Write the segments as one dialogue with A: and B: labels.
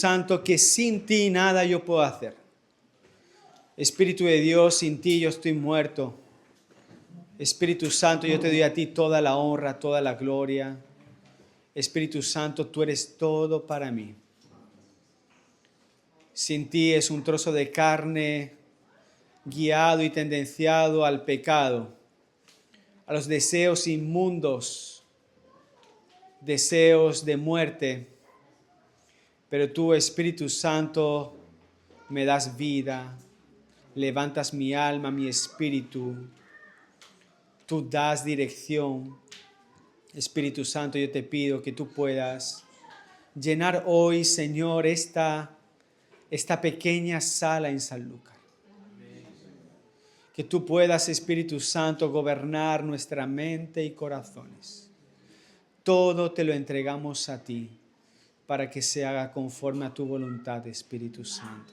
A: Santo, que sin ti nada yo puedo hacer. Espíritu de Dios, sin ti yo estoy muerto. Espíritu Santo, yo te doy a ti toda la honra, toda la gloria. Espíritu Santo, tú eres todo para mí. Sin ti es un trozo de carne guiado y tendenciado al pecado, a los deseos inmundos, deseos de muerte. Pero tú, Espíritu Santo, me das vida, levantas mi alma, mi espíritu. Tú das dirección. Espíritu Santo, yo te pido que tú puedas llenar hoy, Señor, esta pequeña sala en Sanlúcar. Que tú puedas, Espíritu Santo, gobernar nuestra mente y corazones. Todo te lo entregamos a ti para que se haga conforme a tu voluntad, Espíritu Santo.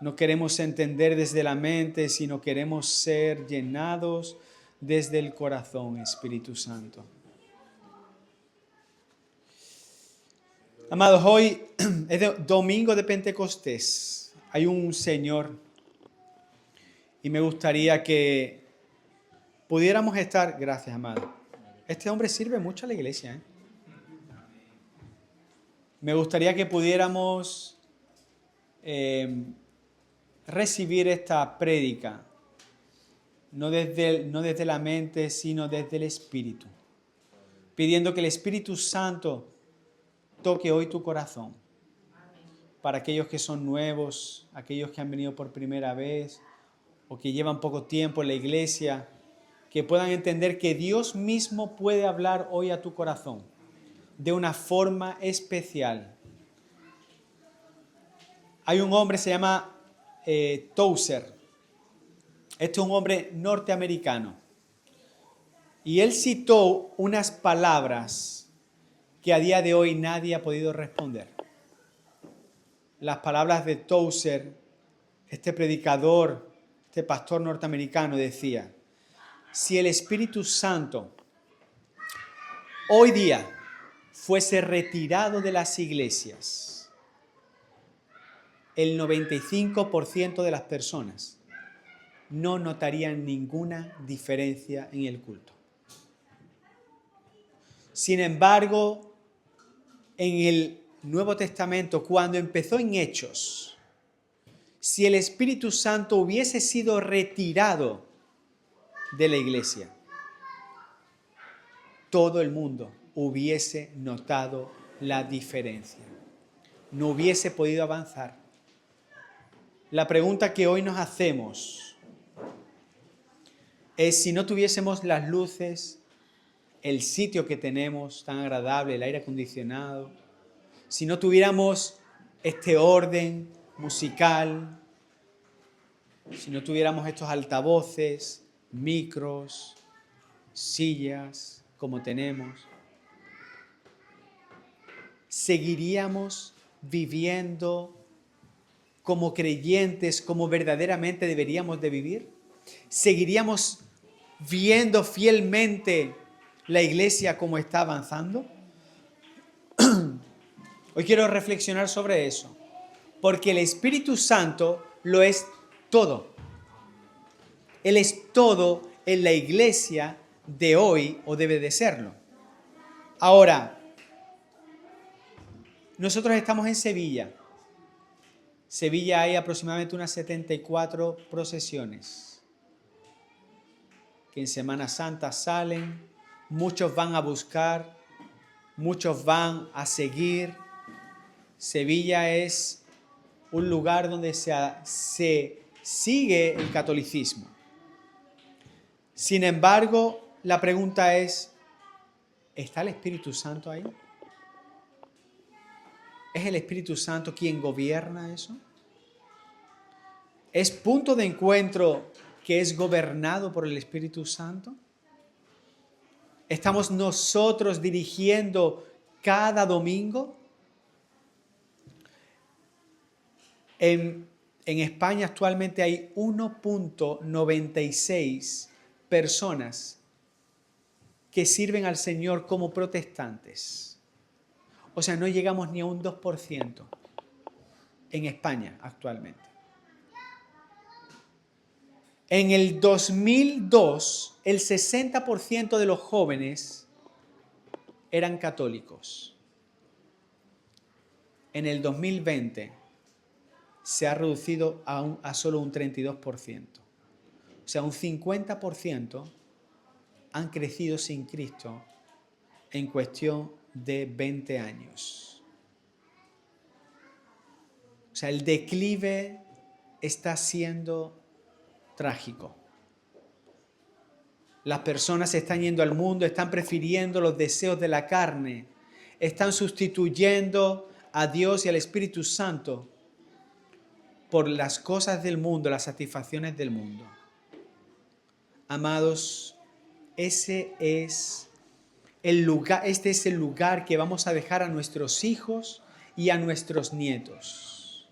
A: No queremos entender desde la mente, sino queremos ser llenados desde el corazón, Espíritu Santo. Amados, hoy es domingo de Pentecostés. Hay un Señor y me gustaría que pudiéramos estar... Gracias, amado. Este hombre sirve mucho a la iglesia, ¿eh? Me gustaría que pudiéramos recibir esta prédica, no desde la mente, sino desde el Espíritu, pidiendo que el Espíritu Santo toque hoy tu corazón. Para aquellos que son nuevos, aquellos que han venido por primera vez o que llevan poco tiempo en la iglesia, que puedan entender que Dios mismo puede hablar hoy a tu corazón de una forma especial. Hay un hombre, se llama Tozer. Este es un hombre norteamericano. Y él citó unas palabras que a día de hoy nadie ha podido responder. Las palabras de Tozer, este predicador, este pastor norteamericano, decía: si el Espíritu Santo hoy día fuese retirado de las iglesias, el 95% de las personas no notarían ninguna diferencia en el culto. Sin embargo, en el Nuevo Testamento, cuando empezó en Hechos, si el Espíritu Santo hubiese sido retirado de la iglesia, todo el mundo hubiese notado la diferencia. No hubiese podido avanzar. La pregunta que hoy nos hacemos es: si no tuviésemos las luces, el sitio que tenemos tan agradable, el aire acondicionado, si no tuviéramos este orden musical, si no tuviéramos estos altavoces, micros, sillas como tenemos, ¿seguiríamos viviendo como creyentes, como verdaderamente deberíamos de vivir? ¿Seguiríamos viendo fielmente la iglesia como está avanzando? Hoy quiero reflexionar sobre eso, porque el Espíritu Santo lo es todo. Él es todo en la iglesia de hoy, o debe de serlo. Ahora, nosotros estamos en Sevilla. Sevilla hay aproximadamente unas 74 procesiones que en Semana Santa salen, muchos van a buscar, muchos van a seguir. Sevilla es un lugar donde se sigue el catolicismo. Sin embargo, la pregunta es: ¿está el Espíritu Santo ahí? ¿Es el Espíritu Santo quien gobierna eso? ¿Es punto de encuentro que es gobernado por el Espíritu Santo? ¿Estamos nosotros dirigiendo cada domingo? En España actualmente hay 1.96 personas que sirven al Señor como protestantes. O sea, no llegamos ni a un 2% en España actualmente. En el 2002, el 60% de los jóvenes eran católicos. En el 2020 se ha reducido a solo un 32%. O sea, un 50% han crecido sin Cristo en cuestión de 20 años. O sea, el declive está siendo trágico. Las personas se están yendo al mundo, están prefiriendo los deseos de la carne, están sustituyendo a Dios y al Espíritu Santo por las cosas del mundo, las satisfacciones del mundo. Amados, ese es el lugar, este es el lugar que vamos a dejar a nuestros hijos y a nuestros nietos.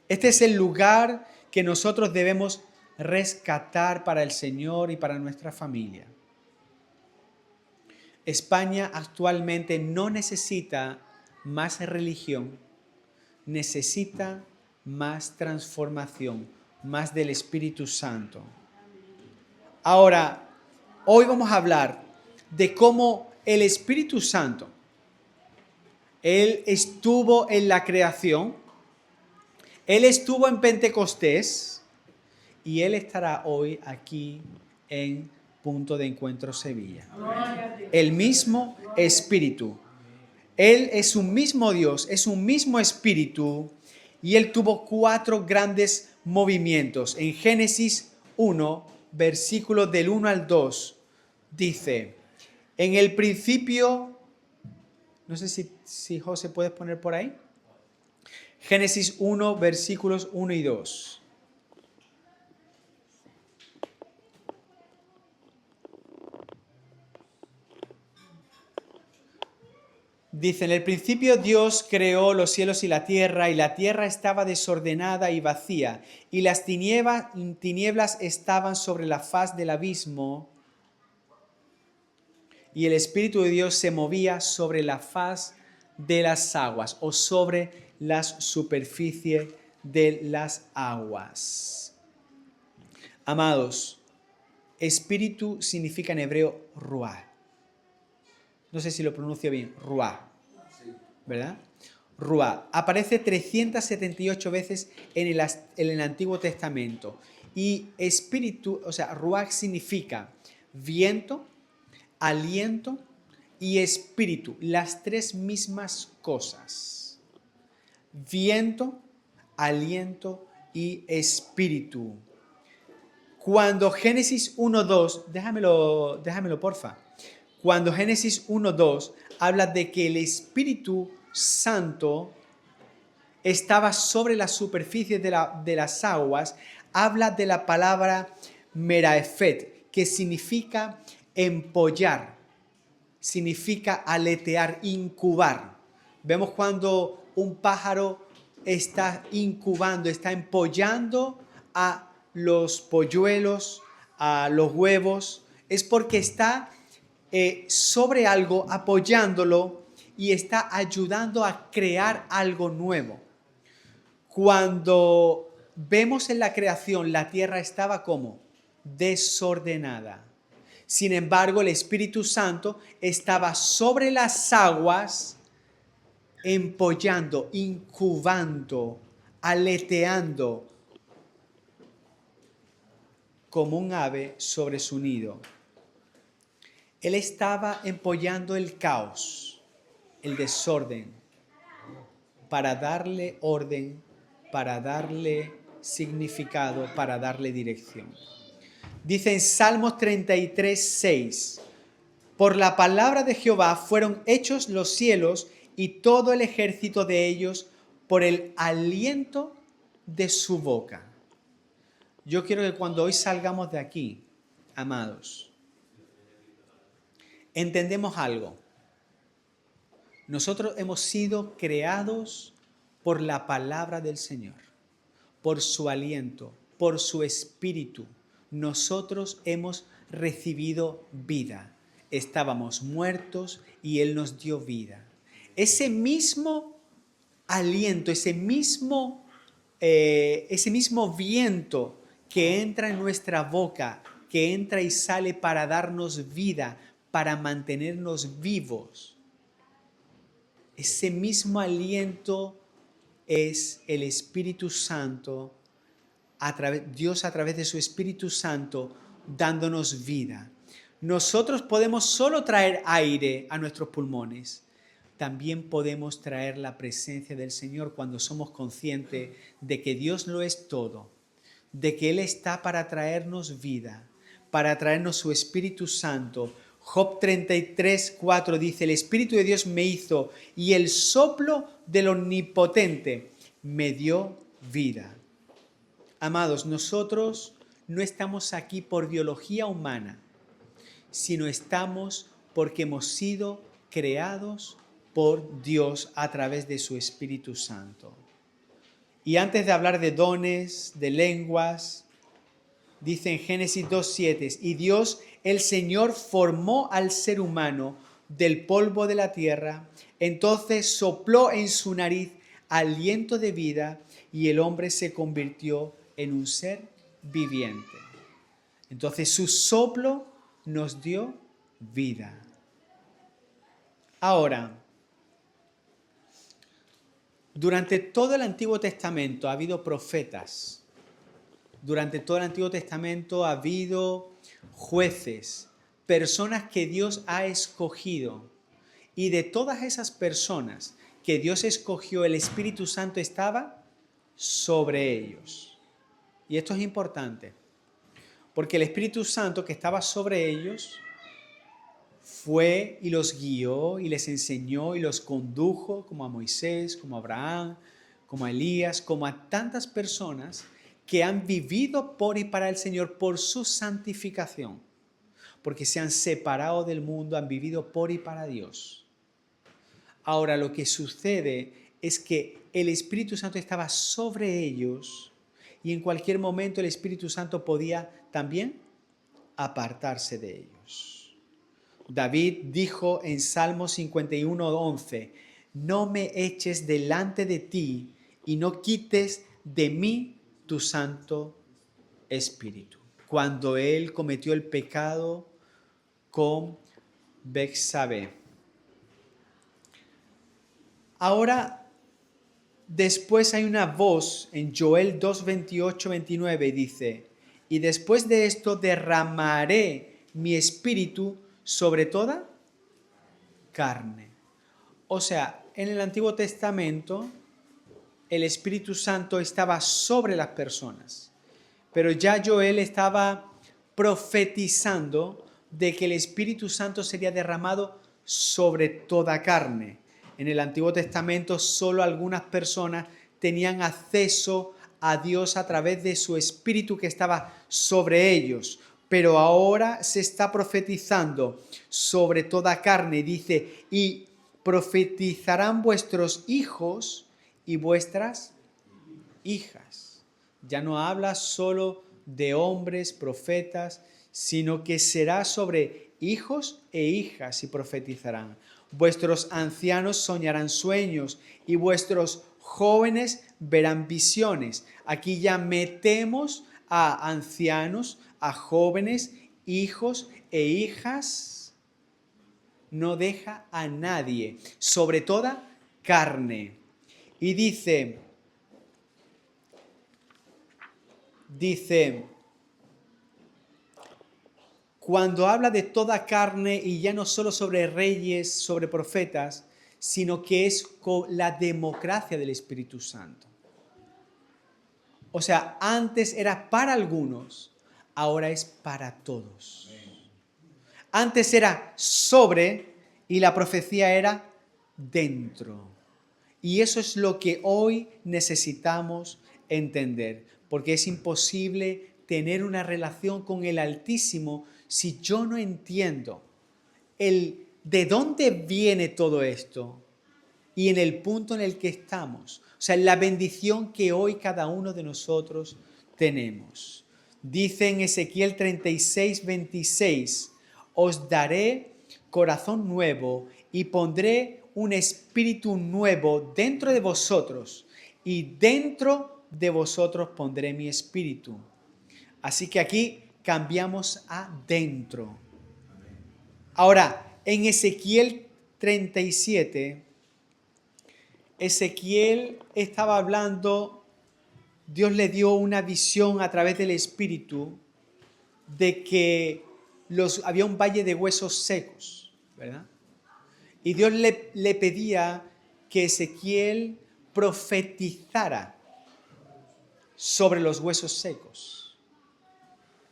A: Este es el lugar que nosotros debemos rescatar para el Señor y para nuestra familia. España actualmente no necesita más religión, necesita más transformación, más del Espíritu Santo. Ahora, hoy vamos a hablar de cómo el Espíritu Santo, Él estuvo en la creación, Él estuvo en Pentecostés y Él estará hoy aquí en Punto de Encuentro Sevilla. El mismo Espíritu. Él es un mismo Dios, es un mismo Espíritu y Él tuvo 4 grandes movimientos. En Génesis 1, versículos del 1 al 2, dice, en el principio, no sé si José puedes poner por ahí, Génesis 1, versículos 1 y 2. Dice, en el principio Dios creó los cielos y la tierra estaba desordenada y vacía, y las tinieblas estaban sobre la faz del abismo, y el Espíritu de Dios se movía sobre la faz de las aguas, o sobre las superficies de las aguas. Amados, Espíritu significa en hebreo ruah. No sé si lo pronuncio bien, ruah, ¿verdad? Ruah. Aparece 378 veces en el Antiguo Testamento. Y espíritu, o sea, ruah significa viento, aliento y espíritu. Las 3 mismas cosas. Viento, aliento y espíritu. Cuando Génesis 1:2, déjamelo porfa. Cuando Génesis 1:2 habla de que el Espíritu Santo estaba sobre la superficie de las aguas, habla de la palabra meraefet, que significa empollar, significa aletear, incubar. Vemos cuando un pájaro está incubando, está empollando a los polluelos, a los huevos, es porque está sobre algo, apoyándolo y está ayudando a crear algo nuevo. Cuando vemos en la creación, la tierra estaba como desordenada. Sin embargo, el Espíritu Santo estaba sobre las aguas, empollando, incubando, aleteando, como un ave sobre su nido. Él estaba empollando el caos, el desorden, para darle orden, para darle significado, para darle dirección. Dice en Salmos 33:6, por la palabra de Jehová fueron hechos los cielos y todo el ejército de ellos por el aliento de su boca. Yo quiero que cuando hoy salgamos de aquí, amados, entendemos algo. Nosotros hemos sido creados por la palabra del Señor, por su aliento, por su espíritu. Nosotros hemos recibido vida. Estábamos muertos y Él nos dio vida. ese mismo aliento, ese mismo viento que entra en nuestra boca, que entra y sale para darnos vida, para mantenernos vivos, ese mismo aliento es el Espíritu Santo, Dios a través de su Espíritu Santo dándonos vida. Nosotros podemos solo traer aire a nuestros pulmones. También podemos traer la presencia del Señor cuando somos conscientes de que Dios lo es todo, de que Él está para traernos vida, para traernos su Espíritu Santo. Job 33:4 dice, el Espíritu de Dios me hizo y el soplo del Omnipotente me dio vida. Amados, nosotros no estamos aquí por biología humana, sino estamos porque hemos sido creados por Dios a través de su Espíritu Santo. Y antes de hablar de dones, de lenguas, dice en Génesis 2:7, y Dios, el Señor, formó al ser humano del polvo de la tierra, entonces sopló en su nariz aliento de vida y el hombre se convirtió en un ser viviente. Entonces su soplo nos dio vida. Ahora, durante todo el Antiguo Testamento ha habido profetas. Durante todo el Antiguo Testamento ha habido jueces, personas que Dios ha escogido. Y de todas esas personas que Dios escogió, el Espíritu Santo estaba sobre ellos. Y esto es importante, porque el Espíritu Santo que estaba sobre ellos fue y los guió y les enseñó y los condujo, como a Moisés, como a Abraham, como a Elías, como a tantas personas que han vivido por y para el Señor por su santificación, porque se han separado del mundo, han vivido por y para Dios. Ahora lo que sucede es que el Espíritu Santo estaba sobre ellos y en cualquier momento el Espíritu Santo podía también apartarse de ellos. David dijo en Salmo 51:11, no me eches delante de ti y no quites de mí tu Santo Espíritu. Cuando él cometió el pecado con Betsabé. Ahora, después hay una voz en Joel 2:28-29, dice, y después de esto derramaré mi espíritu sobre toda carne. O sea, en el Antiguo Testamento el Espíritu Santo estaba sobre las personas, pero ya Joel estaba profetizando de que el Espíritu Santo sería derramado sobre toda carne. En el Antiguo Testamento solo algunas personas tenían acceso a Dios a través de su Espíritu que estaba sobre ellos. Pero ahora se está profetizando sobre toda carne. Dice, y profetizarán vuestros hijos y vuestras hijas. Ya no habla solo de hombres, profetas, sino que será sobre hijos e hijas y profetizarán. Vuestros ancianos soñarán sueños y vuestros jóvenes verán visiones. Aquí ya metemos a ancianos, a jóvenes, hijos e hijas. No deja a nadie, sobre toda carne. Y dice, cuando habla de toda carne y ya no solo sobre reyes, sobre profetas, sino que es la democracia del Espíritu Santo. O sea, antes era para algunos, ahora es para todos. Antes era sobre y la profecía era dentro. Y eso es lo que hoy necesitamos entender, porque es imposible tener una relación con el Altísimo si yo no entiendo de dónde viene todo esto y en el punto en el que estamos. O sea, la bendición que hoy cada uno de nosotros tenemos. Dice en Ezequiel 36:26, os daré corazón nuevo y pondré un espíritu nuevo dentro de vosotros, y dentro de vosotros pondré mi espíritu. Así que aquí cambiamos a dentro. Ahora, en Ezequiel 37, Ezequiel estaba hablando, Dios le dio una visión a través del espíritu de que había un valle de huesos secos, ¿verdad? Y Dios le pedía que Ezequiel profetizara sobre los huesos secos.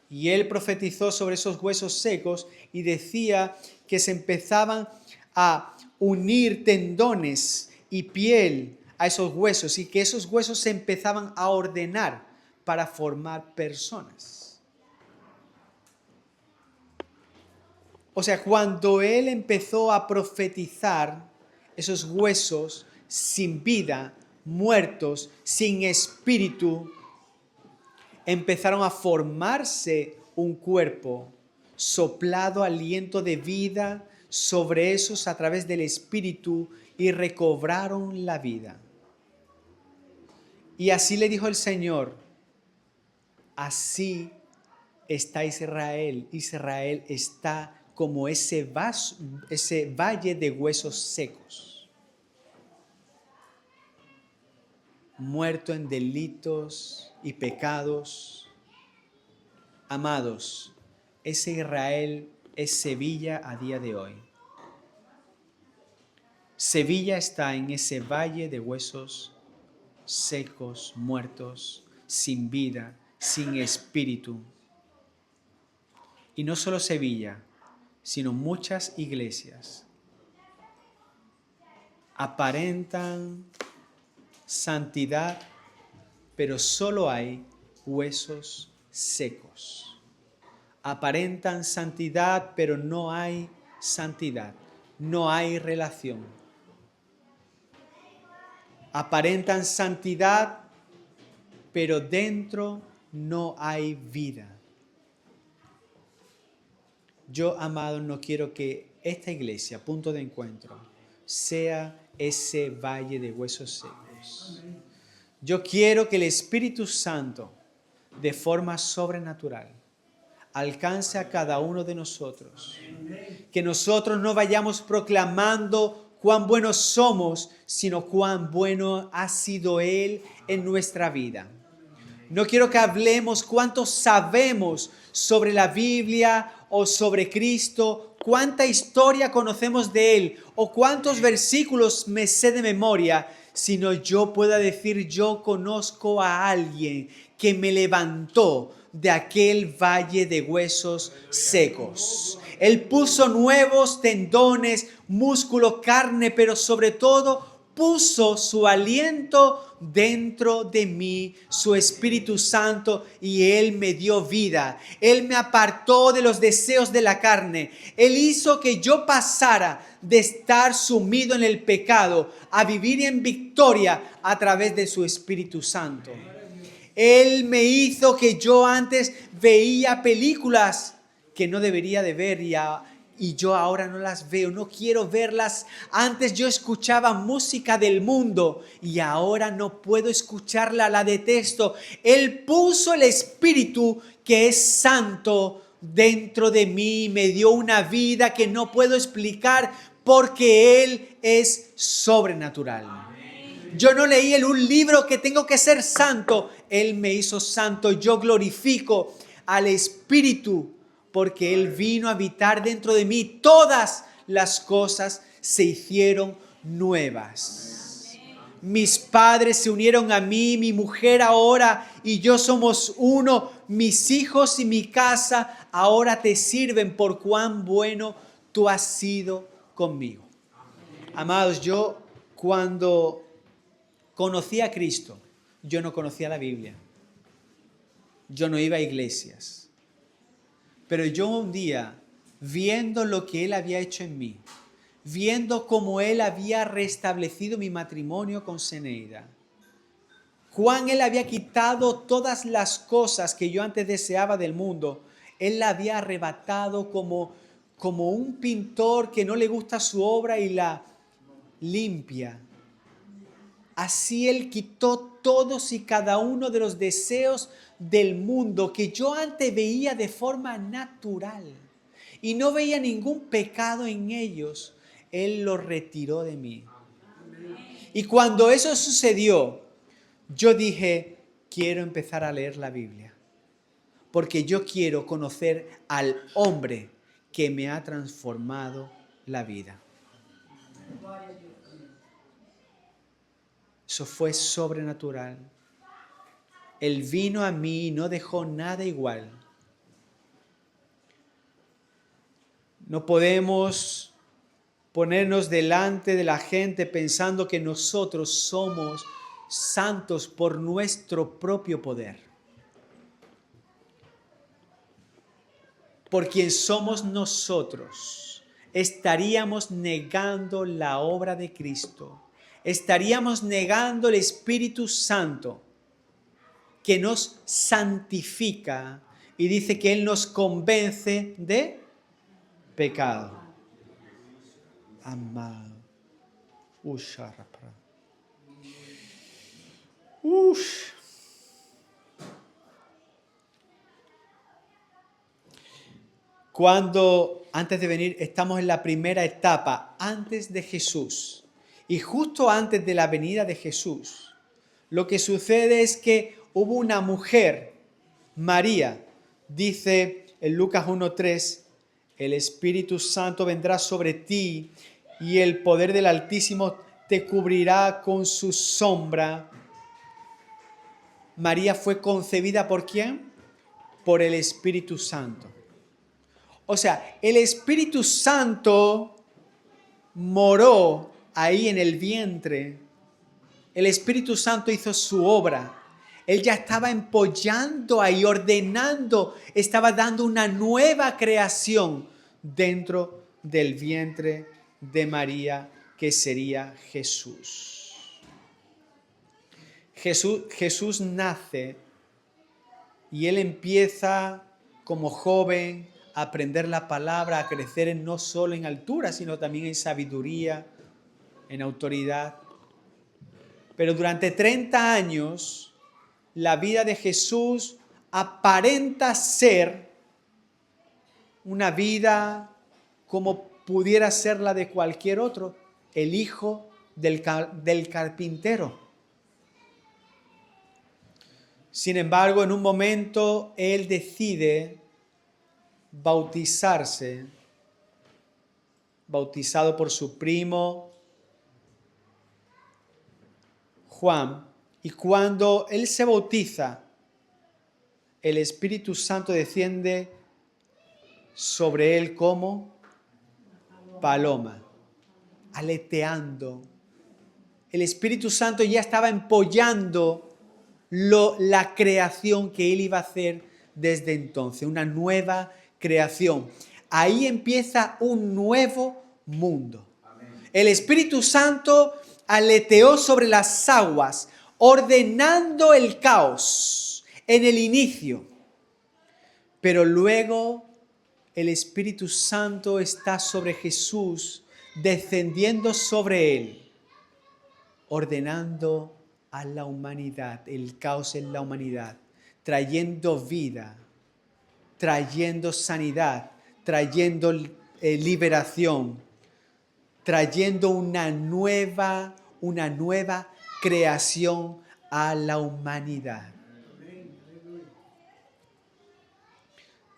A: Y él profetizó sobre esos huesos secos y decía que se empezaban a unir tendones y piel a esos huesos y que esos huesos se empezaban a ordenar para formar personas. O sea, cuando él empezó a profetizar, esos huesos sin vida, muertos, sin espíritu, empezaron a formarse un cuerpo, soplado aliento de vida sobre esos a través del espíritu y recobraron la vida. Y así le dijo el Señor, así está Israel. Israel está como ese valle de huesos secos, muerto en delitos y pecados. Amados, ese Israel es Sevilla a día de hoy. Sevilla está en ese valle de huesos secos, muertos, sin vida, sin espíritu. Y no solo Sevilla, sino muchas iglesias aparentan santidad, pero solo hay huesos secos. Aparentan santidad, pero no hay santidad, no hay relación. Aparentan santidad, pero dentro no hay vida. Yo, amado, no quiero que esta iglesia, punto de encuentro, sea ese valle de huesos secos. Yo quiero que el Espíritu Santo, de forma sobrenatural, alcance a cada uno de nosotros. Que nosotros no vayamos proclamando cuán buenos somos, sino cuán bueno ha sido Él en nuestra vida. No quiero que hablemos cuánto sabemos sobre la Biblia o sobre Cristo, cuánta historia conocemos de Él o cuántos versículos me sé de memoria, sino yo pueda decir, yo conozco a alguien que me levantó de aquel valle de huesos secos. Él puso nuevos tendones, músculo, carne, pero sobre todo puso su aliento dentro de mí, su Espíritu Santo, y Él me dio vida. Él me apartó de los deseos de la carne. Él hizo que yo pasara de estar sumido en el pecado a vivir en victoria a través de su Espíritu Santo. Él me hizo que yo antes veía películas que no debería de ver y yo ahora no las veo, no quiero verlas. Antes yo escuchaba música del mundo y ahora no puedo escucharla, la detesto. Él puso el Espíritu que es santo dentro de mí, me dio una vida que no puedo explicar porque Él es sobrenatural. Yo no leí en un libro que tengo que ser santo. Él me hizo santo. Yo glorifico al Espíritu porque Él vino a habitar dentro de mí. Todas las cosas se hicieron nuevas. Mis padres se unieron a mí, mi mujer ahora y yo somos uno. Mis hijos y mi casa ahora te sirven por cuán bueno tú has sido conmigo. Amados, yo cuando conocí a Cristo, yo no conocía la Biblia. Yo no iba a iglesias. Pero yo un día, viendo lo que Él había hecho en mí, viendo cómo Él había restablecido mi matrimonio con Zeneida, cuán Él había quitado todas las cosas que yo antes deseaba del mundo, Él la había arrebatado como un pintor que no le gusta su obra y la limpia. Así Él quitó todos y cada uno de los deseos del mundo que yo antes veía de forma natural y no veía ningún pecado en ellos. Él los retiró de mí. Y cuando eso sucedió, yo dije, quiero empezar a leer la Biblia, porque yo quiero conocer al hombre que me ha transformado la vida. Eso fue sobrenatural. Él vino a mí y no dejó nada igual. No podemos ponernos delante de la gente pensando que nosotros somos santos por nuestro propio poder. Por quien somos nosotros, estaríamos negando la obra de Cristo. Estaríamos negando el Espíritu Santo que nos santifica y dice que Él nos convence de pecado. Amado. Cuando, antes de venir, estamos en la primera etapa, antes de Jesús. Y justo antes de la venida de Jesús, lo que sucede es que hubo una mujer, María, dice en Lucas 1:3, el Espíritu Santo vendrá sobre ti y el poder del Altísimo te cubrirá con su sombra. María fue concebida ¿por quién? Por el Espíritu Santo. O sea, el Espíritu Santo moró ahí en el vientre. El Espíritu Santo hizo su obra. Él ya estaba empollando ahí, ordenando, estaba dando una nueva creación dentro del vientre de María, que sería Jesús. Jesús nace y Él empieza como joven a aprender la palabra, a crecer no solo en altura, sino también en sabiduría, en autoridad. Pero durante 30 años, la vida de Jesús aparenta ser una vida como pudiera ser la de cualquier otro, el hijo del carpintero. Sin embargo, en un momento, Él decide bautizarse, bautizado por su primo Juan, y cuando Él se bautiza, el Espíritu Santo desciende sobre Él como paloma, aleteando. El Espíritu Santo ya estaba empollando la creación que Él iba a hacer desde entonces, una nueva creación. Ahí empieza un nuevo mundo. El Espíritu Santo aleteó sobre las aguas, ordenando el caos en el inicio. Pero luego el Espíritu Santo está sobre Jesús, descendiendo sobre Él, ordenando a la humanidad, el caos en la humanidad, trayendo vida, trayendo sanidad, trayendo liberación, trayendo una nueva creación a la humanidad.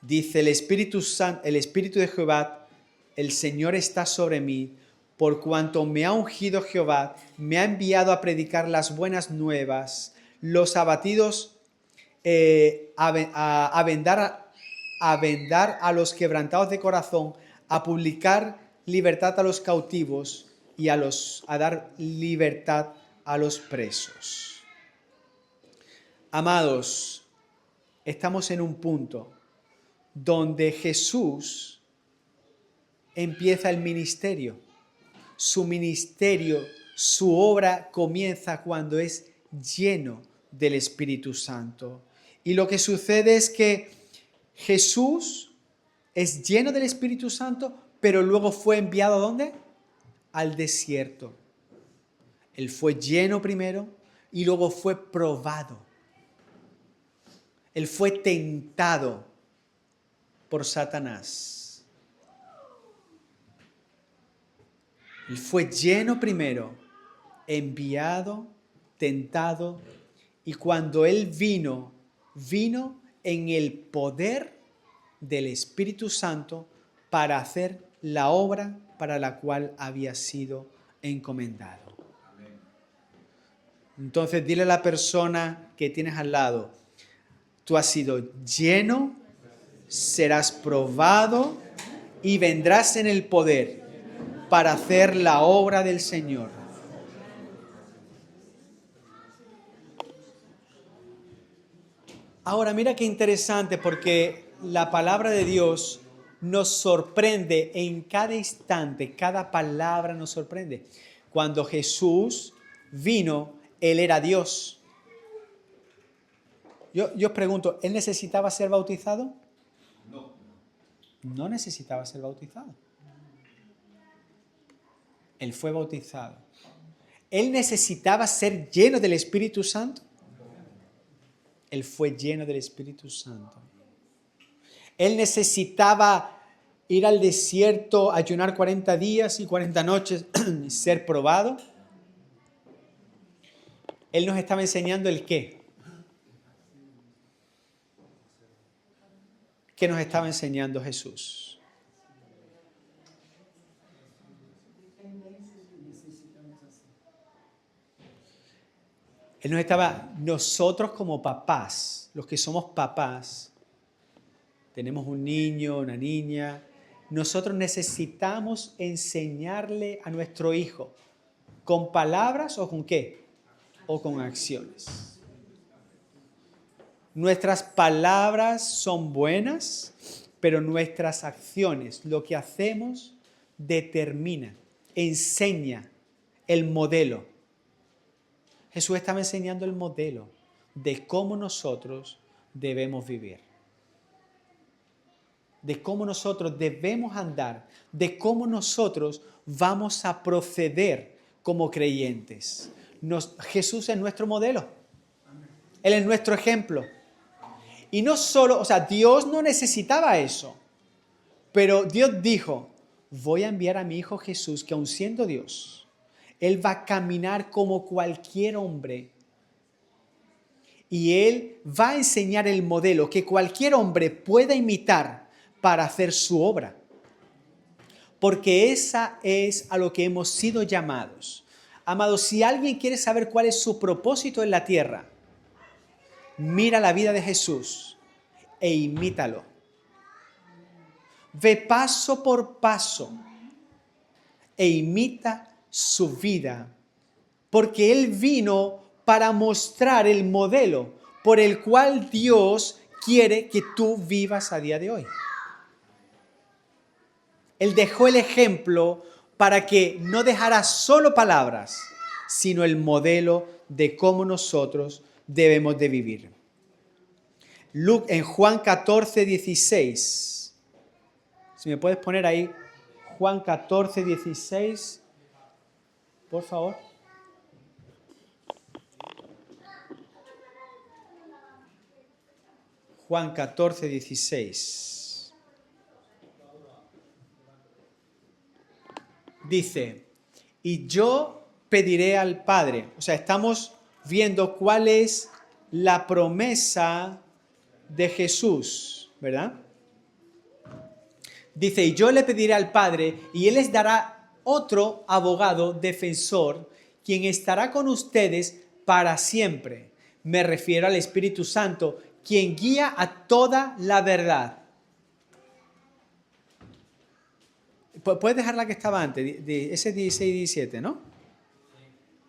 A: Dice el Espíritu de Jehová, el Señor está sobre mí, por cuanto me ha ungido Jehová, me ha enviado a predicar las buenas nuevas, los abatidos, a vendar a los quebrantados de corazón, a publicar libertad a los cautivos y a dar libertad a los presos. Amados, estamos en un punto donde Jesús empieza el ministerio. Su ministerio, su obra comienza cuando es lleno del Espíritu Santo. Y lo que sucede es que Jesús es lleno del Espíritu Santo, pero luego fue enviado ¿a dónde? Al desierto. Él fue lleno primero y luego fue probado. Él fue tentado por Satanás. Él fue lleno primero, enviado, tentado, y cuando Él vino en el poder del Espíritu Santo para hacer la obra para la cual había sido encomendado. Entonces dile a la persona que tienes al lado, tú has sido lleno, serás probado y vendrás en el poder para hacer la obra del Señor. Ahora mira qué interesante, porque la palabra de Dios nos sorprende en cada instante, cada palabra nos sorprende. Cuando Jesús vino, Él era Dios. Yo os pregunto, ¿Él necesitaba ser bautizado? No. No necesitaba ser bautizado. Él fue bautizado. ¿Él necesitaba ser lleno del Espíritu Santo? Él fue lleno del Espíritu Santo. Él necesitaba ir al desierto, ayunar 40 días y 40 noches y ser probado. Él nos estaba enseñando el qué. ¿Qué nos estaba enseñando Jesús? Él nos estaba, nosotros como papás, los que somos papás, tenemos un niño, una niña, nosotros necesitamos enseñarle a nuestro hijo, ¿con palabras o con qué? O con acciones. Nuestras palabras son buenas, pero nuestras acciones, lo que hacemos, determina, enseña el modelo. Jesús estaba enseñando el modelo de cómo nosotros debemos vivir, de cómo nosotros debemos andar, de cómo nosotros vamos a proceder como creyentes. Jesús es nuestro modelo. Él es nuestro ejemplo. Y no solo, o sea, Dios no necesitaba eso, pero Dios dijo, voy a enviar a mi Hijo Jesús, que aun siendo Dios, Él va a caminar como cualquier hombre. Y Él va a enseñar el modelo que cualquier hombre pueda imitar para hacer su obra. Porque esa es a lo que hemos sido llamados. Amados, si alguien quiere saber cuál es su propósito en la tierra, mira la vida de Jesús e imítalo. Ve paso por paso e imita su vida, porque Él vino para mostrar el modelo por el cual Dios quiere que tú vivas a día de hoy. Él dejó el ejemplo para que no dejara solo palabras, sino el modelo de cómo nosotros debemos de vivir. En Juan 14, 16. Si me puedes poner ahí, Juan 14, 16, por favor. Juan 14, 16. Dice, y yo pediré al Padre. O sea, estamos viendo cuál es la promesa de Jesús, ¿verdad? Dice, y yo le pediré al Padre, y Él les dará otro abogado, defensor, quien estará con ustedes para siempre. Me refiero al Espíritu Santo, quien guía a toda la verdad. Puedes dejar la que estaba antes, de ese 16 y 17, ¿no?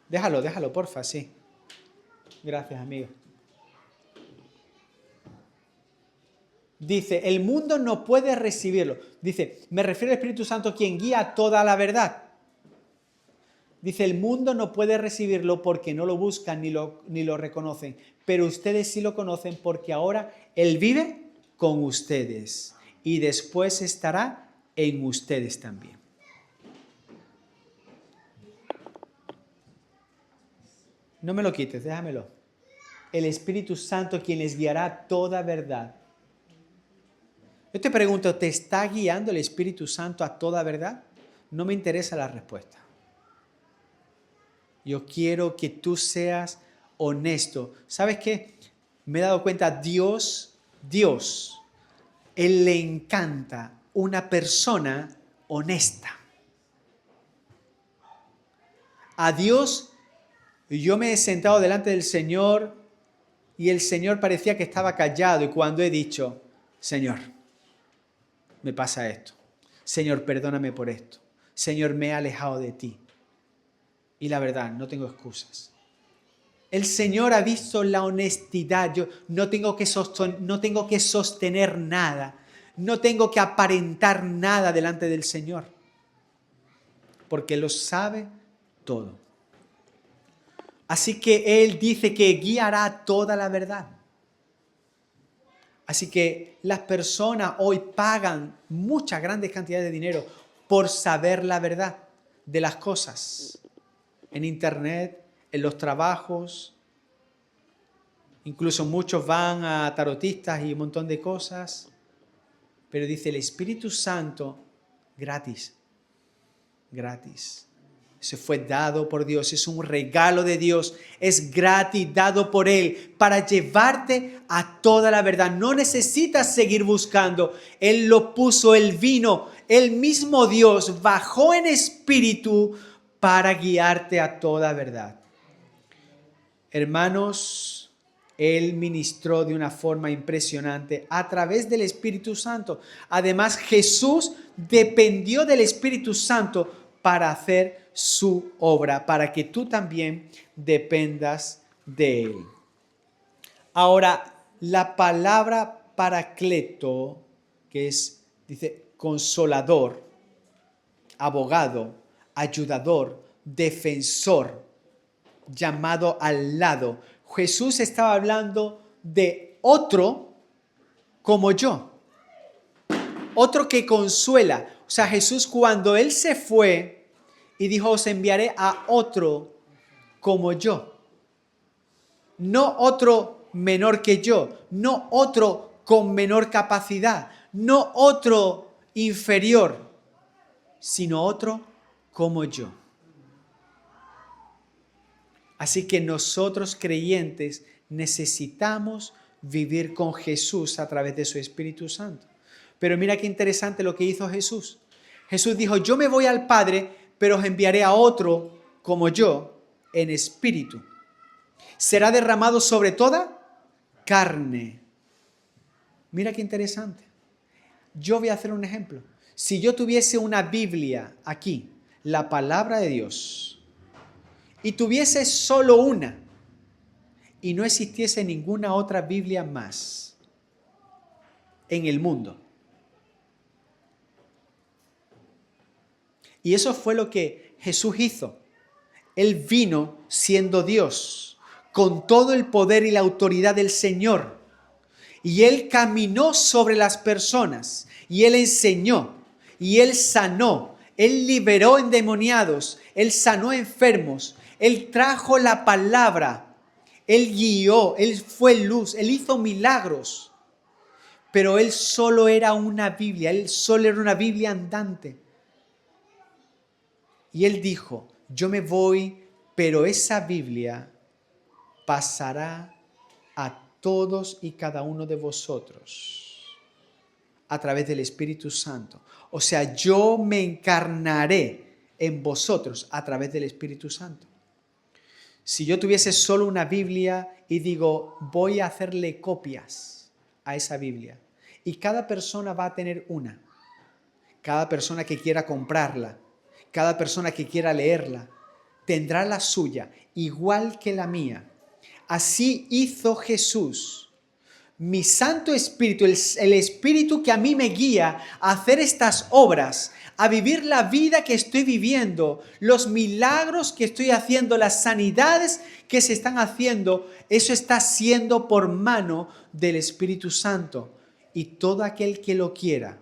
A: Déjalo, porfa, sí. Gracias, amigo. Dice, el mundo no puede recibirlo. Dice, me refiero al Espíritu Santo, quien guía a toda la verdad. Dice, el mundo no puede recibirlo porque no lo buscan ni lo reconocen. Pero ustedes sí lo conocen porque ahora Él vive con ustedes y después estará en ustedes también. No me lo quites, déjamelo. El Espíritu Santo quien les guiará a toda verdad. Yo te pregunto, ¿te está guiando el Espíritu Santo a toda verdad? No me interesa la respuesta. Yo quiero que tú seas honesto. ¿Sabes qué? Me he dado cuenta, Dios, Él le encanta una persona honesta. A Dios, yo me he sentado delante del Señor y el Señor parecía que estaba callado y cuando he dicho, Señor, me pasa esto. Señor, perdóname por esto. Señor, me he alejado de ti. Y la verdad, no tengo excusas. El Señor ha visto la honestidad. Yo no tengo que sostener nada. No tengo que aparentar nada delante del Señor. Porque lo sabe todo. Así que Él dice que guiará toda la verdad. Así que las personas hoy pagan muchas grandes cantidades de dinero por saber la verdad de las cosas. En internet, en los trabajos, incluso muchos van a tarotistas y un montón de cosas. Pero dice el Espíritu Santo, gratis, gratis. Se fue dado por Dios, es un regalo de Dios, es gratis, dado por Él, para llevarte a toda la verdad. No necesitas seguir buscando, Él lo puso, Él vino, el mismo Dios bajó en espíritu para guiarte a toda verdad. Hermanos, Él ministró de una forma impresionante a través del Espíritu Santo. Además, Jesús dependió del Espíritu Santo para hacer su obra, para que tú también dependas de Él. Ahora, la palabra paracleto, que dice consolador, abogado, ayudador, defensor, llamado al lado. Jesús estaba hablando de otro como yo, otro que consuela. O sea, Jesús cuando Él se fue y dijo, os enviaré a otro como yo. No otro menor que yo, no otro con menor capacidad, no otro inferior, sino otro como yo. Así que nosotros creyentes necesitamos vivir con Jesús a través de su Espíritu Santo. Pero mira qué interesante lo que hizo Jesús. Jesús dijo, yo me voy al Padre, pero os enviaré a otro como yo en espíritu. Será derramado sobre toda carne. Mira qué interesante. Yo voy a hacer un ejemplo. Si yo tuviese una Biblia aquí, la palabra de Dios, y tuviese solo una, y no existiese ninguna otra Biblia más en el mundo. Y eso fue lo que Jesús hizo. Él vino siendo Dios, con todo el poder y la autoridad del Señor. Y Él caminó sobre las personas, y Él enseñó, y Él sanó, Él liberó endemoniados, Él sanó enfermos, Él trajo la palabra, Él guió, Él fue luz, Él hizo milagros. Pero Él solo era una Biblia, Él solo era una Biblia andante. Y Él dijo, yo me voy, pero esa Biblia pasará a todos y cada uno de vosotros a través del Espíritu Santo. O sea, yo me encarnaré en vosotros a través del Espíritu Santo. Si yo tuviese solo una Biblia y digo, voy a hacerle copias a esa Biblia, y cada persona va a tener una, cada persona que quiera comprarla, cada persona que quiera leerla, tendrá la suya, igual que la mía. Así hizo Jesús. Mi Santo Espíritu, el Espíritu que a mí me guía a hacer estas obras, a vivir la vida que estoy viviendo, los milagros que estoy haciendo, las sanidades que se están haciendo, eso está siendo por mano del Espíritu Santo. Y todo aquel que lo quiera,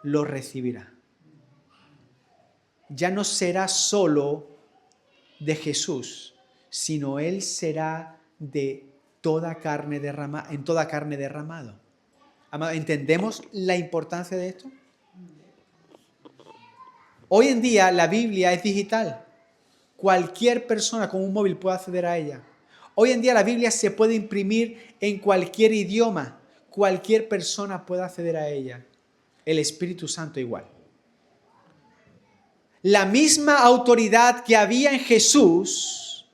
A: lo recibirá. Ya no será solo de Jesús, sino Él será de toda carne en toda carne derramado. Amado, ¿entendemos la importancia de esto? Hoy en día la Biblia es digital. Cualquier persona con un móvil puede acceder a ella. Hoy en día la Biblia se puede imprimir en cualquier idioma. Cualquier persona puede acceder a ella. El Espíritu Santo igual. La misma autoridad que había en Jesús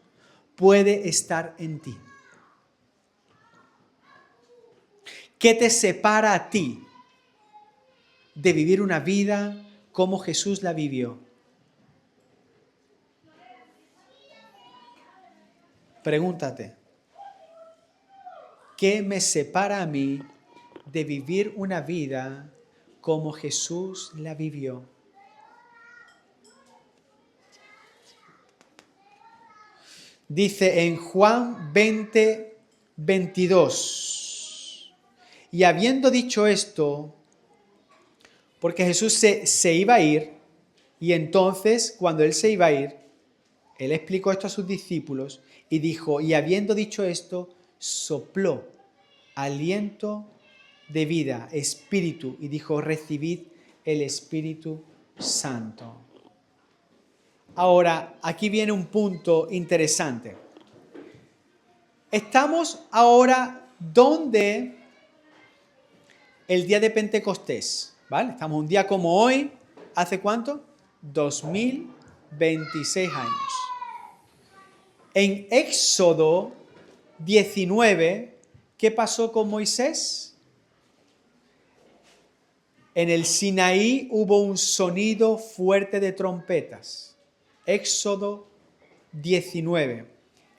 A: puede estar en ti. ¿Qué te separa a ti de vivir una vida como Jesús la vivió? Pregúntate, ¿qué me separa a mí de vivir una vida como Jesús la vivió? Dice en Juan 20, 22, y habiendo dicho esto, porque Jesús se iba a ir, y entonces cuando Él se iba a ir, Él explicó esto a sus discípulos y dijo, y habiendo dicho esto, sopló aliento de vida, espíritu, y dijo, recibid el Espíritu Santo. Ahora, aquí viene un punto interesante. Estamos ahora donde el día de Pentecostés, ¿vale? Estamos un día como hoy, ¿hace cuánto? 2026 años. En Éxodo 19, ¿qué pasó con Moisés? En el Sinaí hubo un sonido fuerte de trompetas. Éxodo 19.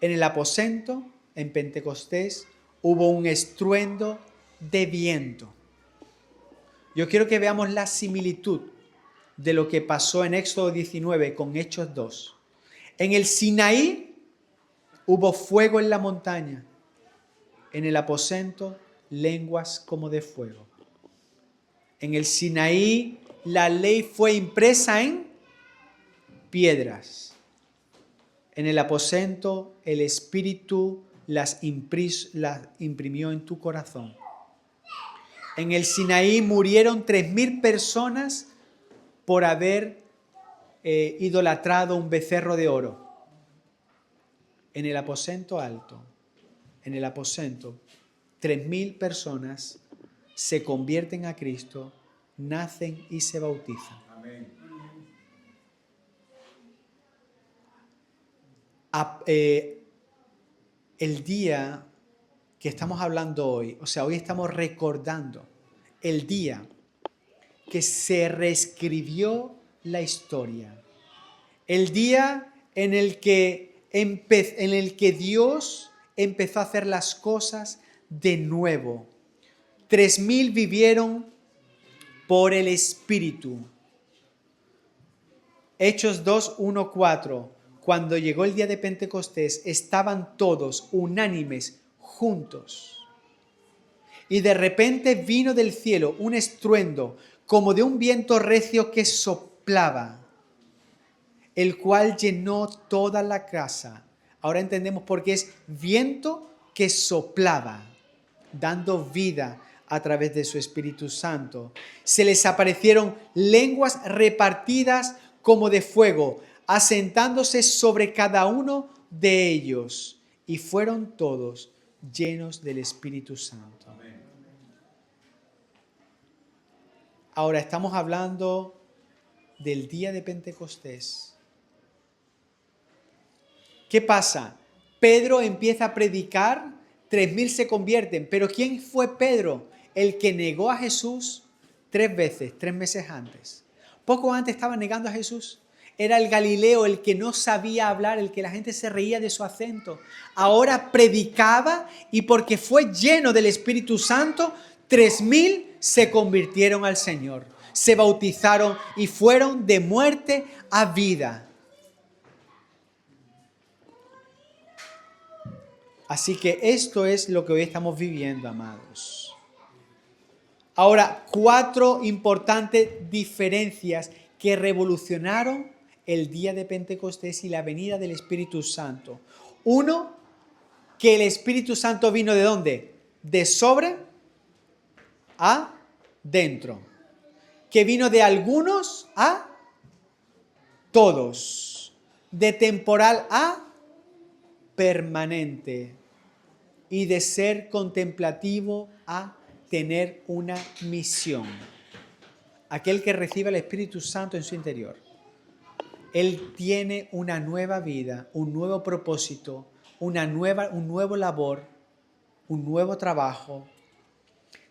A: En el aposento, en Pentecostés, hubo un estruendo de viento. Yo quiero que veamos la similitud de lo que pasó en Éxodo 19 con Hechos 2. En el Sinaí hubo fuego en la montaña. En el aposento, lenguas como de fuego. En el Sinaí, la ley fue impresa en piedras. En el aposento, el Espíritu las imprimió en tu corazón. En el Sinaí murieron 3,000 personas por haber idolatrado un becerro de oro. En el aposento alto, en el aposento, 3,000 personas se convierten a Cristo, nacen y se bautizan. Amén. El día que estamos hablando hoy, o sea, hoy estamos recordando el día que se reescribió la historia, el día en el que Dios empezó a hacer las cosas de nuevo. 3,000 vivieron por el Espíritu. Hechos 2, 1, 4. Cuando llegó el día de Pentecostés, estaban todos unánimes, juntos. Y de repente vino del cielo un estruendo, como de un viento recio que soplaba, el cual llenó toda la casa. Ahora entendemos por qué es viento que soplaba, dando vida a través de su Espíritu Santo. Se les aparecieron lenguas repartidas como de fuego, asentándose sobre cada uno de ellos, y fueron todos llenos del Espíritu Santo. Amén. Ahora estamos hablando del día de Pentecostés. ¿Qué pasa? Pedro empieza a predicar, 3,000 se convierten, pero ¿quién fue Pedro? El que negó a Jesús 3 veces, 3 meses antes. Poco antes estaba negando a Jesús. Era el Galileo, el que no sabía hablar, el que la gente se reía de su acento. Ahora predicaba y porque fue lleno del Espíritu Santo, 3,000 se convirtieron al Señor. Se bautizaron y fueron de muerte a vida. Así que esto es lo que hoy estamos viviendo, amados. Ahora, 4 importantes diferencias que revolucionaron el día de Pentecostés y la venida del Espíritu Santo. Uno, que el Espíritu Santo vino ¿de dónde? De sobre a dentro. Que vino de algunos a todos. De temporal a permanente. Y de ser contemplativo a tener una misión. Aquel que recibe el Espíritu Santo en su interior. Él tiene una nueva vida, un nuevo propósito, un nuevo labor, un nuevo trabajo.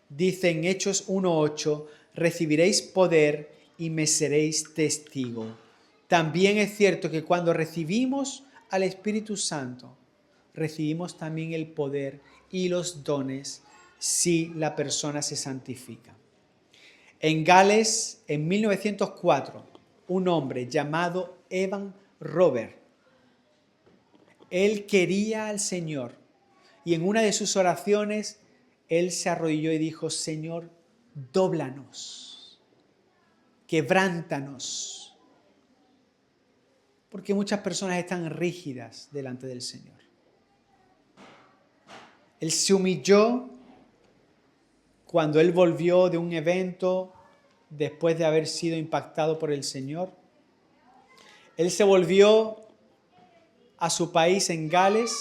A: Dice en Hechos 1:8, recibiréis poder y me seréis testigo. También es cierto que cuando recibimos al Espíritu Santo, recibimos también el poder y los dones si la persona se santifica. En Gales, en 1904, un hombre llamado Evan Robert, él quería al Señor y en una de sus oraciones él se arrodilló y dijo: Señor, dóblanos, quebrántanos, porque muchas personas están rígidas delante del Señor. Él se humilló cuando él volvió de un evento después de haber sido impactado por el Señor. Él se volvió a su país en Gales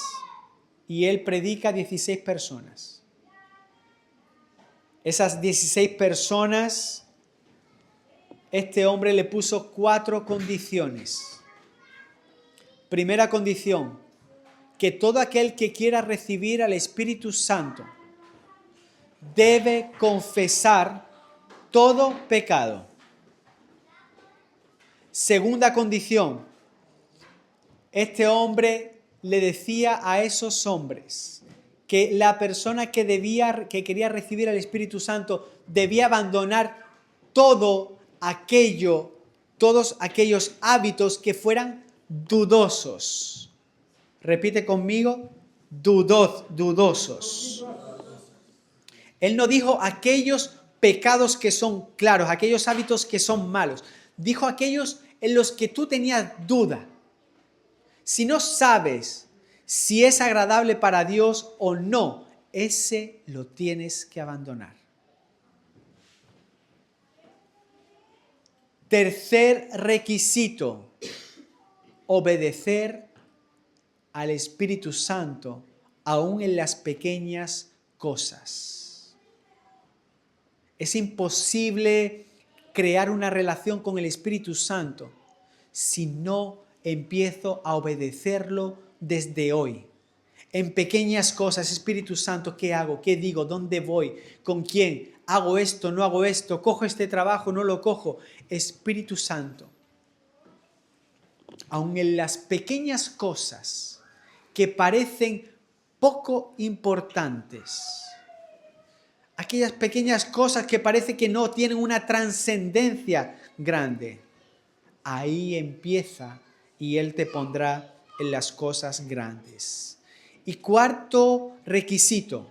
A: y él predica a 16 personas. Esas 16 personas, este hombre le puso 4 condiciones. Primera condición, que todo aquel que quiera recibir al Espíritu Santo debe confesar todo pecado. Segunda condición, este hombre le decía a esos hombres que la persona que quería recibir al Espíritu Santo debía abandonar todos aquellos hábitos que fueran dudosos. Repite conmigo, dudosos. Él no dijo aquellos pecados que son claros, aquellos hábitos que son malos. Dijo aquellos en los que tú tenías duda. Si no sabes si es agradable para Dios o no, ese lo tienes que abandonar. Tercer requisito, obedecer al Espíritu Santo aún en las pequeñas cosas. Es imposible crear una relación con el Espíritu Santo si no empiezo a obedecerlo desde hoy. En pequeñas cosas, Espíritu Santo, ¿qué hago? ¿Qué digo? ¿Dónde voy? ¿Con quién? ¿Hago esto? ¿No hago esto? ¿Cojo este trabajo? ¿No lo cojo? Espíritu Santo, aun en las pequeñas cosas que parecen poco importantes, aquellas pequeñas cosas que parece que no tienen una trascendencia grande, ahí empieza y Él te pondrá en las cosas grandes. Y cuarto requisito,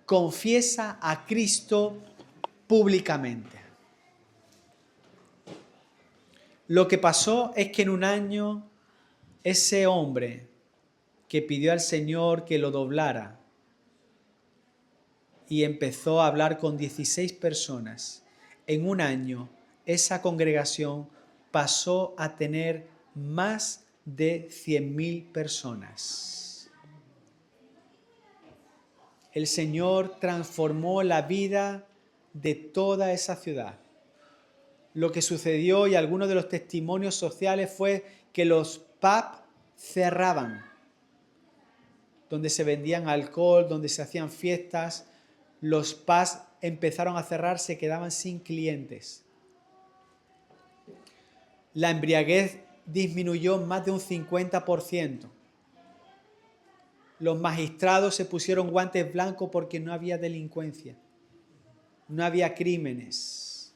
A: confiesa a Cristo públicamente. Lo que pasó es que en un año ese hombre que pidió al Señor que lo doblara y empezó a hablar con 16 personas, en un año esa congregación pasó a tener más de 100,000 personas. El Señor transformó la vida de toda esa ciudad. Lo que sucedió y algunos de los testimonios sociales fue que los pubs cerraban, donde se vendían alcohol, donde se hacían fiestas. Los pubs empezaron a cerrar, se quedaban sin clientes. La embriaguez disminuyó más de un 50%. Los magistrados se pusieron guantes blancos porque no había delincuencia, no había crímenes.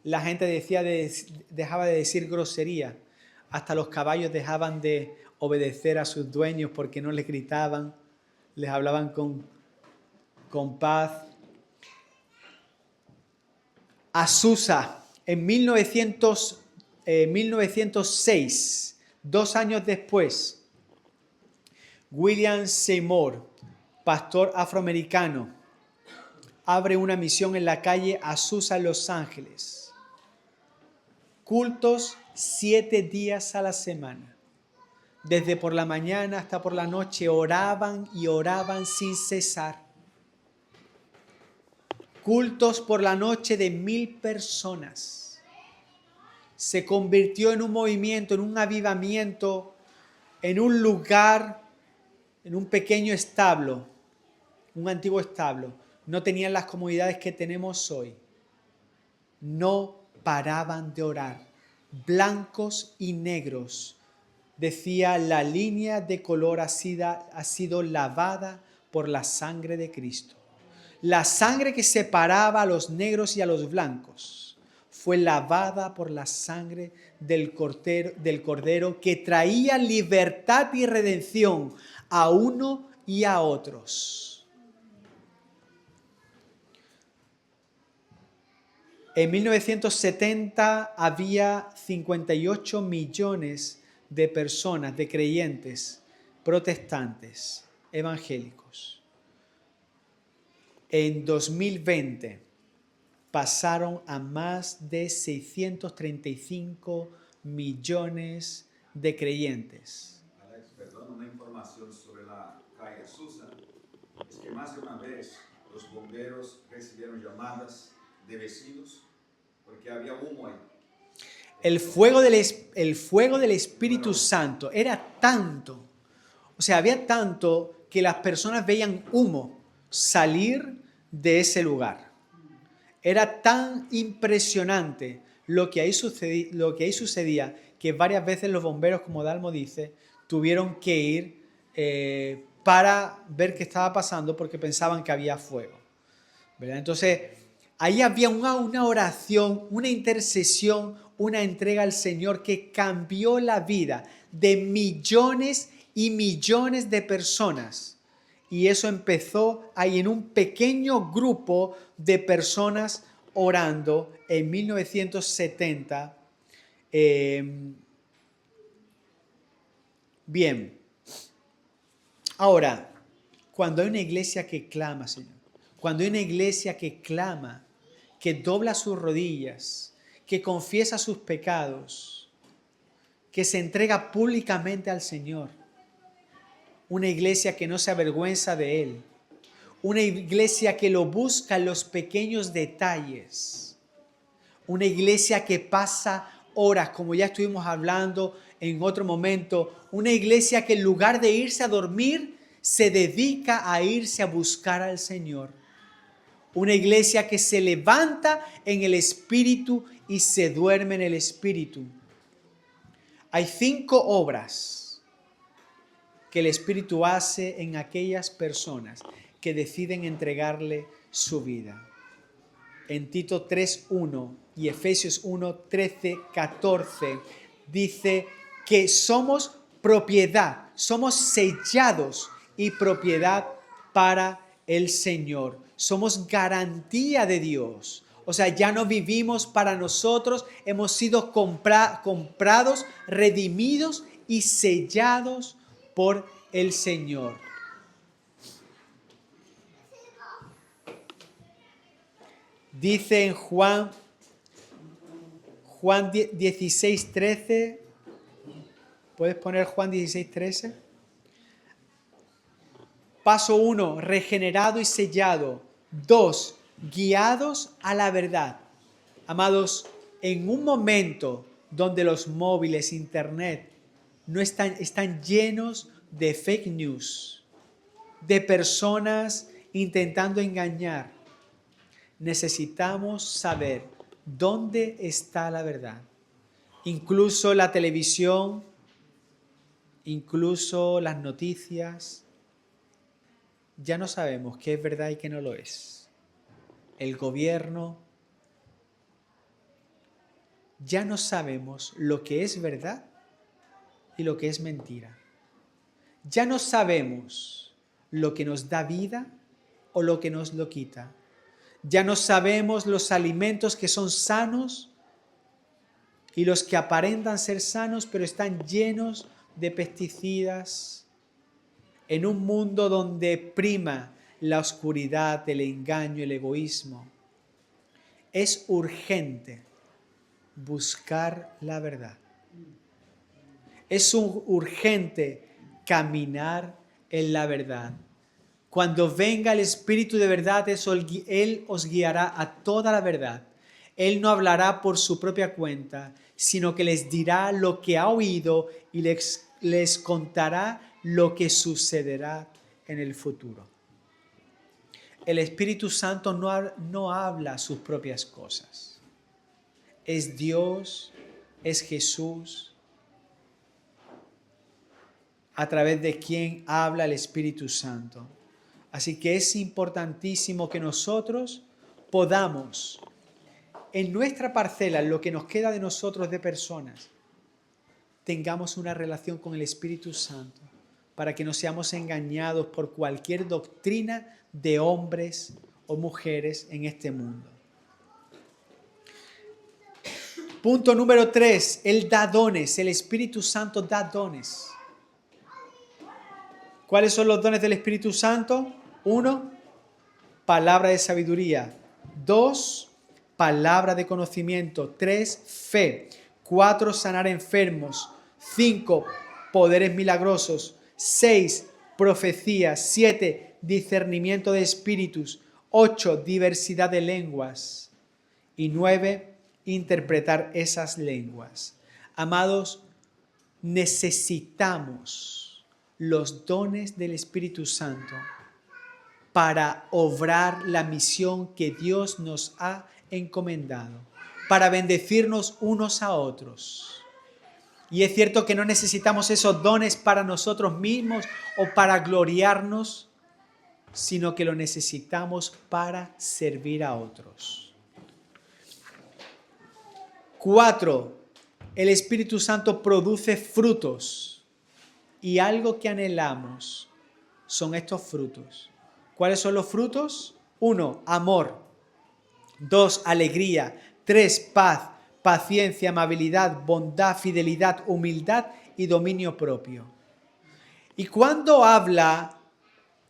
A: La gente dejaba de decir grosería. Hasta los caballos dejaban de obedecer a sus dueños porque no les gritaban, les hablaban con paz. Azusa, en 1906, 2 años después, William Seymour, pastor afroamericano, abre una misión en la calle Azusa, Los Ángeles. Cultos 7 días a la semana. Desde por la mañana hasta por la noche oraban y oraban sin cesar. Cultos por la noche de 1000 personas. Se convirtió en un movimiento, en un avivamiento, en un lugar, en un pequeño establo, un antiguo establo. No tenían las comodidades que tenemos hoy. No paraban de orar. Blancos y negros. Decía, la línea de color ha sido lavada por la sangre de Cristo. La sangre que separaba a los negros y a los blancos fue lavada por la sangre del Cordero que traía libertad y redención a uno y a otros. En 1970 había 58 millones de personas, de creyentes, protestantes, evangélicos. En 2020 pasaron a más de 635 millones de creyentes.
B: Alex, perdón, una información sobre la calle Azusa. Es que más de una vez los bomberos recibieron llamadas de vecinos porque había humo ahí.
A: El fuego del Espíritu Santo era tanto, o sea, había tanto que las personas veían humo salir de ese lugar. Era tan impresionante lo que ahí sucedía que varias veces los bomberos, como Dalmo dice, tuvieron que ir para ver qué estaba pasando porque pensaban que había fuego, ¿verdad? Entonces, ahí había una oración, una intercesión, una entrega al Señor que cambió la vida de millones y millones de personas. Y eso empezó ahí en un pequeño grupo de personas orando en 1970. Bien. Ahora, cuando hay una iglesia que clama, Señor, cuando hay una iglesia que clama, que dobla sus rodillas, que confiesa sus pecados, que se entrega públicamente al Señor, una iglesia que no se avergüenza de Él, una iglesia que lo busca en los pequeños detalles, una iglesia que pasa horas, como ya estuvimos hablando en otro momento, una iglesia que en lugar de irse a dormir, se dedica a irse a buscar al Señor. Una iglesia que se levanta en el Espíritu y se duerme en el Espíritu. Hay 5 obras que el Espíritu hace en aquellas personas que deciden entregarle su vida. En Tito 3:1 y Efesios 1:13-14 dice que somos propiedad, somos sellados y propiedad para el Señor. Somos garantía de Dios. O sea, ya no vivimos para nosotros, hemos sido comprados, redimidos y sellados por el Señor. Dice en Juan 16:13, ¿puedes poner Juan 16:13? Paso 1, regenerado y sellado. 2, guiados a la verdad. Amados, en un momento donde los móviles, internet, están llenos de fake news, de personas intentando engañar, necesitamos saber dónde está la verdad. Incluso la televisión, incluso las noticias, ya no sabemos qué es verdad y qué no lo es. El gobierno, ya no sabemos lo que es verdad y lo que es mentira. Ya no sabemos lo que nos da vida o lo que nos lo quita. Ya no sabemos los alimentos que son sanos y los que aparentan ser sanos, pero están llenos de pesticidas. en un mundo donde prima la oscuridad, el engaño, el egoísmo, es urgente buscar la verdad. Es urgente caminar en la verdad. Cuando venga el Espíritu de verdad, Él os guiará a toda la verdad. Él no hablará por su propia cuenta, sino que les dirá lo que ha oído y les contará lo que sucederá en el futuro. El Espíritu Santo no habla sus propias cosas. Es Dios, es Jesús, a través de quien habla el Espíritu Santo. Así que es importantísimo que nosotros podamos, en nuestra parcela, en lo que nos queda de nosotros de personas, tengamos una relación con el Espíritu Santo para que no seamos engañados por cualquier doctrina de hombres o mujeres en este mundo. Punto número 3, Él da dones, el Espíritu Santo da dones. ¿Cuáles son los dones del Espíritu Santo? 1, palabra de sabiduría. 2, palabra de conocimiento. 3, fe. 4, sanar enfermos. 5, poderes milagrosos. 6, profecía. 7, discernimiento de espíritus. 8, diversidad de lenguas. Y 9, interpretar esas lenguas. Amados, necesitamos los dones del Espíritu Santo para obrar la misión que Dios nos ha encomendado, para bendecirnos unos a otros. Y es cierto que no necesitamos esos dones para nosotros mismos o para gloriarnos, sino que lo necesitamos para servir a otros. 4, el Espíritu Santo produce frutos. Y algo que anhelamos son estos frutos. ¿Cuáles son los frutos? 1, amor. 2, alegría. 3, paz, paciencia, amabilidad, bondad, fidelidad, humildad y dominio propio. Y cuando habla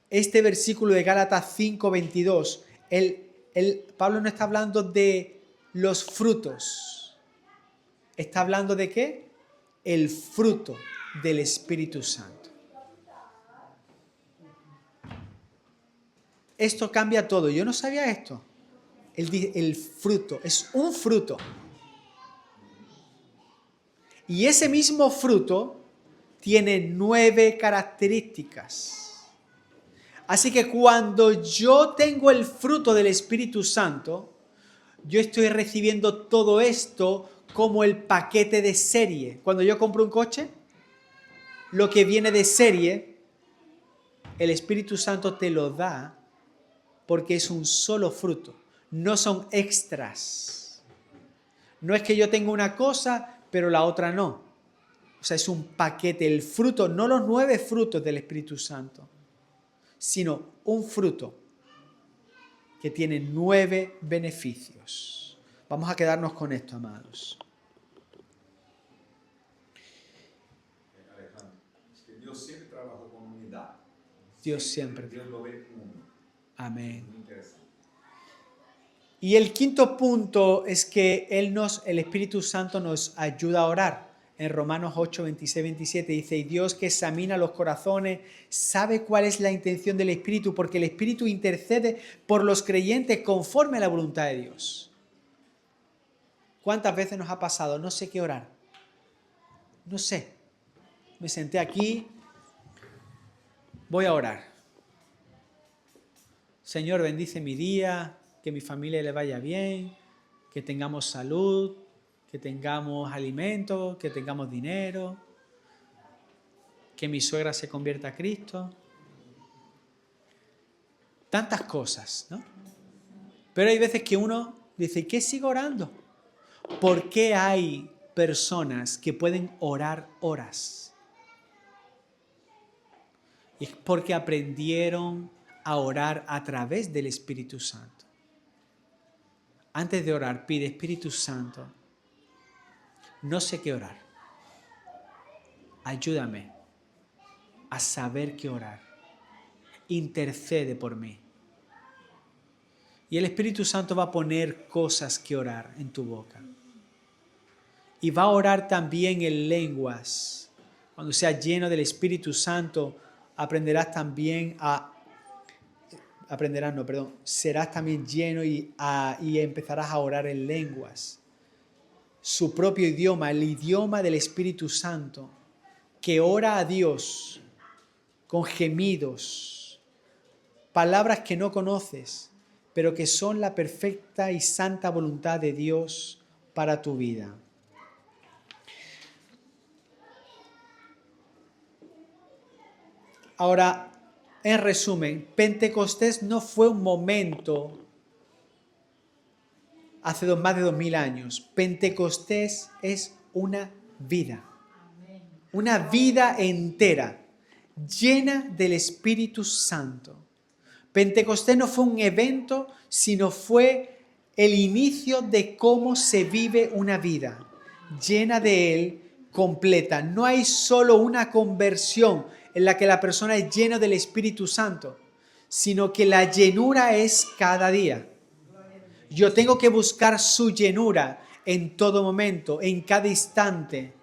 A: este versículo de Gálatas 5:22, Pablo no está hablando de los frutos. ¿Está hablando de qué? El fruto del Espíritu Santo. Esto cambia todo. Yo no sabía esto. El fruto es un fruto. Y ese mismo fruto tiene 9 características. Así que cuando yo tengo el fruto del Espíritu Santo, yo estoy recibiendo todo esto como el paquete de serie. Cuando yo compro un coche, lo que viene de serie, el Espíritu Santo te lo da porque es un solo fruto, no son extras. No es que yo tenga una cosa, pero la otra no. O sea, es un paquete, el fruto, no los 9 frutos del Espíritu Santo, sino un fruto que tiene 9 beneficios. Vamos a quedarnos con esto, amados.
B: Dios siempre trabajó con unidad.
A: Dios siempre.
B: Dios lo ve uno.
A: Amén.
B: Muy interesante.
A: Y el quinto punto es que el Espíritu Santo nos ayuda a orar. En Romanos 8, 26, 27 dice, y Dios que examina los corazones sabe cuál es la intención del Espíritu, porque el Espíritu intercede por los creyentes conforme a la voluntad de Dios. ¿Cuántas veces nos ha pasado? No sé qué orar. No sé. Me senté aquí, voy a orar. Señor, bendice mi día, que mi familia le vaya bien, que tengamos salud, que tengamos alimento, que tengamos dinero, que mi suegra se convierta a Cristo. Tantas cosas, ¿no? Pero hay veces que uno dice, ¿qué sigo orando? ¿Por qué hay personas que pueden orar horas? Y es porque aprendieron a orar a través del Espíritu Santo. Antes de orar, pide, Espíritu Santo, no sé qué orar. Ayúdame a saber qué orar. intercede por mí. Y el Espíritu Santo va a poner cosas que orar en tu boca. Y va a orar también en lenguas. Cuando seas lleno del Espíritu Santo, serás también lleno y empezarás a orar en lenguas. Su propio idioma, el idioma del Espíritu Santo, que ora a Dios con gemidos, palabras que no conoces, pero que son la perfecta y santa voluntad de Dios para tu vida. Ahora, en resumen, Pentecostés no fue un momento hace más de 2000 años. Pentecostés es una vida. Una vida entera, llena del Espíritu Santo. Pentecostés no fue un evento, sino fue el inicio de cómo se vive una vida llena de Él, completa. No hay solo una conversión en la que la persona es llena del Espíritu Santo, sino que la llenura es cada día. Yo tengo que buscar su llenura en todo momento, en cada instante,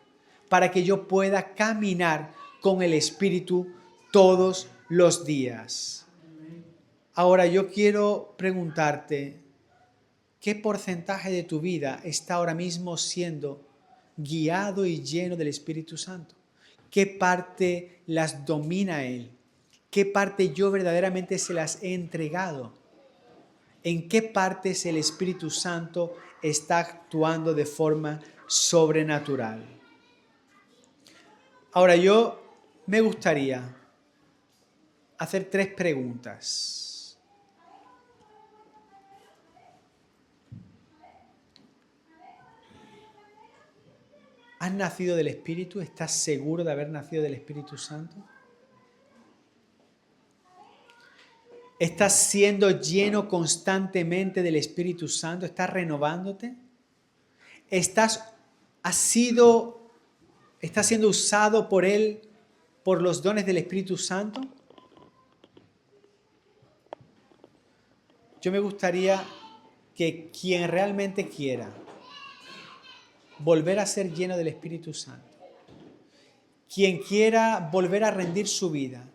A: para que yo pueda caminar con el Espíritu todos los días. Ahora yo quiero preguntarte, ¿qué porcentaje de tu vida está ahora mismo siendo guiado y lleno del Espíritu Santo? ¿Qué parte las domina Él? ¿Qué parte yo verdaderamente se las he entregado? ¿En qué partes el Espíritu Santo está actuando de forma sobrenatural? Ahora yo me gustaría hacer 3 preguntas. ¿Has nacido del Espíritu? ¿Estás seguro de haber nacido del Espíritu Santo? ¿Estás siendo lleno constantemente del Espíritu Santo? ¿Estás renovándote? ¿Estás siendo usado por Él por los dones del Espíritu Santo? Yo me gustaría que quien realmente quiera volver a ser lleno del Espíritu Santo, quien quiera volver a rendir su vida,